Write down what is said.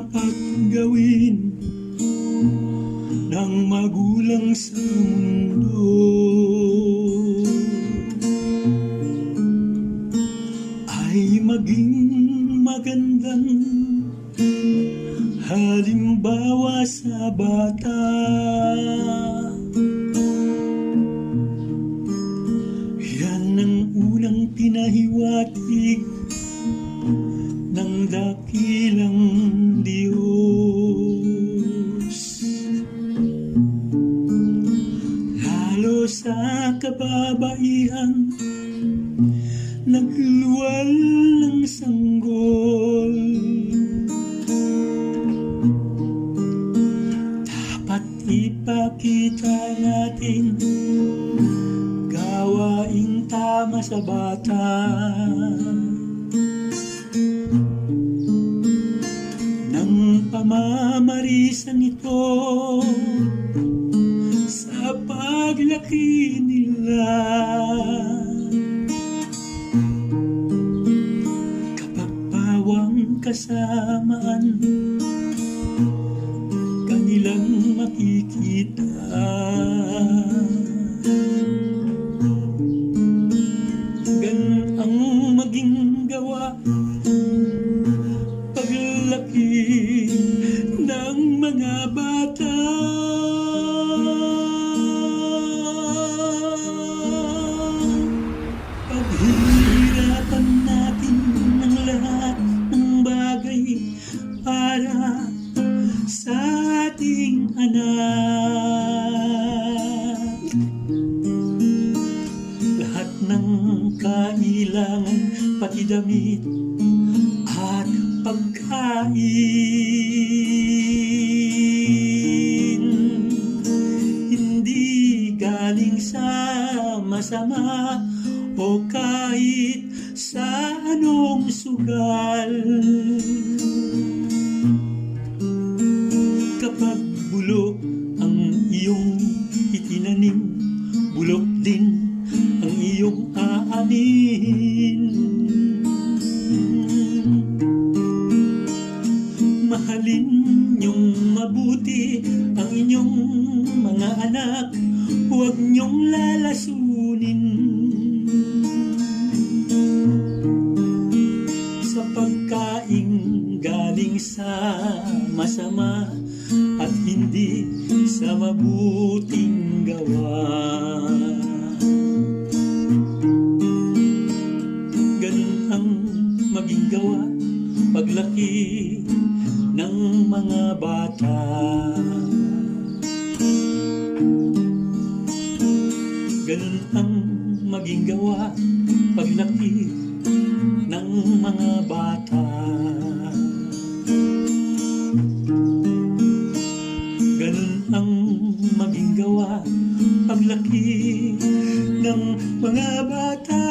dapat gawin ng magulang sa mundo ay maging magandang halimbawa sa bata. Yan ang unang pinahiwatig ng dakilang Diyos. Lalo sa kababaihan, nagluwal ng sanggol. Dapat ipakita natin gawaing tama sa bata. Nang pamamarisan ito sa paglaki nila. Kapag pawang kasamaan, kanilang makikita. Gan ang maging gawa paglaki ng mga bata. Paghihirapan natin ang lahat ng bagay para sa ating anak. Lahat ng kailangan, pati damit at pagkain, hindi galing sa masama o kahit sa anong sugal. Kapag bulok ang iyong itinanim, bulok din ang iyong aanin. Mahalin niyong mabuti ang inyong mga anak, huwag niyong lalasunin. Sa pagkaing galing sa masama at hindi sa mabuting gawa. Ganun ang maging gawa paglaki ng mga bata. Ganun ang maging gawa paglaki ng mga bata. Ganun ang maging gawa paglaki ng mga bata.